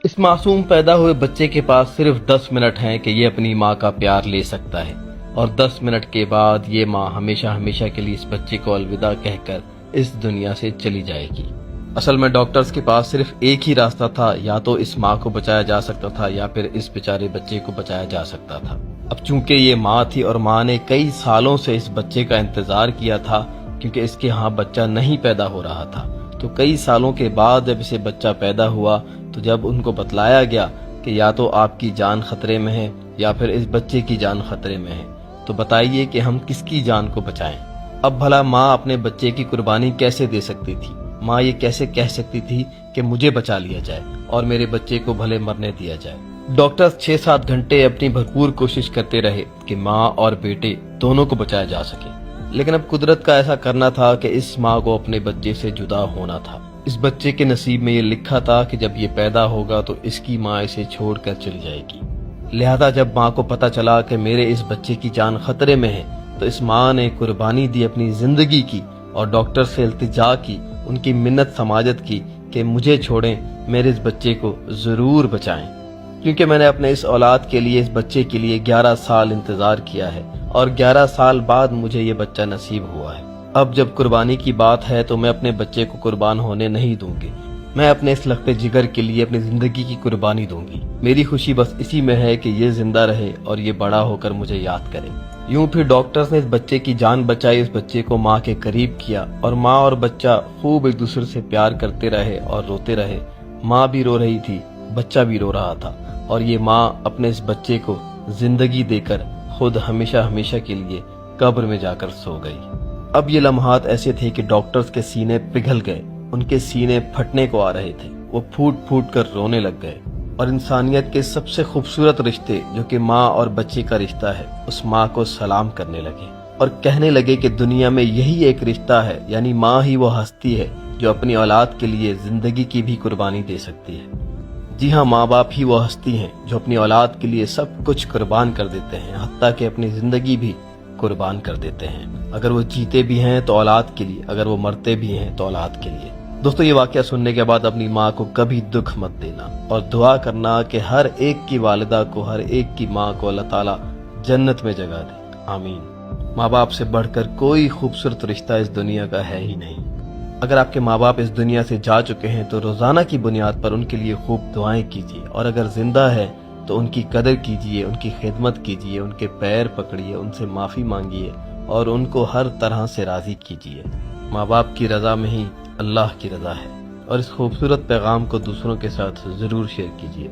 اس معصوم پیدا ہوئے بچے کے پاس صرف 10 منٹ ہیں کہ یہ اپنی ماں کا پیار لے سکتا ہے، اور 10 منٹ کے بعد یہ ماں ہمیشہ ہمیشہ کے لیے اس بچے کو الوداع کہہ کر اس دنیا سے چلی جائے گی۔ اصل میں ڈاکٹرز کے پاس صرف ایک ہی راستہ تھا، یا تو اس ماں کو بچایا جا سکتا تھا یا پھر اس بیچارے بچے کو بچایا جا سکتا تھا۔ اب چونکہ یہ ماں تھی اور ماں نے کئی سالوں سے اس بچے کا انتظار کیا تھا، کیونکہ اس کے ہاں بچہ نہیں پیدا ہو رہا تھا، تو کئی سالوں کے بعد جب اسے بچہ پیدا ہوا تو جب ان کو بتلایا گیا کہ یا تو آپ کی جان خطرے میں ہے یا پھر اس بچے کی جان خطرے میں ہے، تو بتائیے کہ ہم کس کی جان کو بچائیں۔ اب بھلا ماں اپنے بچے کی قربانی کیسے دے سکتی تھی؟ ماں یہ کیسے کہہ سکتی تھی کہ مجھے بچا لیا جائے اور میرے بچے کو بھلے مرنے دیا جائے؟ ڈاکٹرز 6-7 گھنٹے اپنی بھرپور کوشش کرتے رہے کہ ماں اور بیٹے دونوں کو بچایا جا سکے، لیکن اب قدرت کا ایسا کرنا تھا کہ اس ماں کو اپنے بچے سے جدا ہونا تھا۔ اس بچے کے نصیب میں یہ لکھا تھا کہ جب یہ پیدا ہوگا تو اس کی ماں اسے چھوڑ کر چلی جائے گی۔ لہذا جب ماں کو پتہ چلا کہ میرے اس بچے کی جان خطرے میں ہے تو اس ماں نے قربانی دی اپنی زندگی کی، اور ڈاکٹر سے التجا کی، ان کی منت سماجت کی کہ مجھے چھوڑیں، میرے اس بچے کو ضرور بچائیں، کیونکہ میں نے اپنے اس اولاد کے لیے، اس بچے کے لیے 11 سال انتظار کیا ہے، اور 11 سال بعد مجھے یہ بچہ نصیب ہوا ہے۔ اب جب قربانی کی بات ہے تو میں اپنے بچے کو قربان ہونے نہیں دوں گی، میں اپنے اس لخت جگر کے لیے اپنی زندگی کی قربانی دوں گی۔ میری خوشی بس اسی میں ہے کہ یہ زندہ رہے اور یہ بڑا ہو کر مجھے یاد کرے۔ یوں پھر ڈاکٹرز نے اس بچے کی جان بچائی، اس بچے کو ماں کے قریب کیا، اور ماں اور بچہ خوب ایک دوسرے سے پیار کرتے رہے اور روتے رہے۔ ماں بھی رو رہی تھی، بچہ بھی رو رہا تھا، اور یہ ماں اپنے اس بچے کو زندگی دے کر خود ہمیشہ ہمیشہ کے لیے قبر میں جا کر سو گئی۔ اب یہ لمحات ایسے تھے کہ ڈاکٹرز کے سینے پگھل گئے، ان کے سینے پھٹنے کو آ رہے تھے، وہ پھوٹ پھوٹ کر رونے لگ گئے، اور انسانیت کے سب سے خوبصورت رشتے جو کہ ماں اور بچے کا رشتہ ہے، اس ماں کو سلام کرنے لگے اور کہنے لگے کہ دنیا میں یہی ایک رشتہ ہے، یعنی ماں ہی وہ ہستی ہے جو اپنی اولاد کے لیے زندگی کی بھی قربانی دے سکتی ہے۔ جی ہاں، ماں باپ ہی وہ ہستی ہیں جو اپنی اولاد کے لیے سب کچھ قربان کر دیتے ہیں، حتیٰ کہ اپنی زندگی بھی قربان کر دیتے ہیں۔ اگر وہ جیتے بھی ہیں تو اولاد کے لیے، اگر وہ مرتے بھی ہیں تو اولاد کے لیے۔ دوستو، یہ واقعہ سننے کے بعد اپنی ماں کو کبھی دکھ مت دینا، اور دعا کرنا کہ ہر ایک کی والدہ کو، ہر ایک کی ماں کو اللہ تعالیٰ جنت میں جگہ دے، آمین۔ ماں باپ سے بڑھ کر کوئی خوبصورت رشتہ اس دنیا کا ہے ہی نہیں۔ اگر آپ کے ماں باپ اس دنیا سے جا چکے ہیں تو روزانہ کی بنیاد پر ان کے لیے خوب دعائیں کیجیے، اور اگر زندہ ہے تو ان کی قدر کیجیے، ان کی خدمت کیجیے، ان کے پیر پکڑیے، ان سے معافی مانگیے، اور ان کو ہر طرح سے راضی کیجیے۔ ماں باپ کی رضا میں ہی اللہ کی رضا ہے، اور اس خوبصورت پیغام کو دوسروں کے ساتھ ضرور شیئر کیجیے۔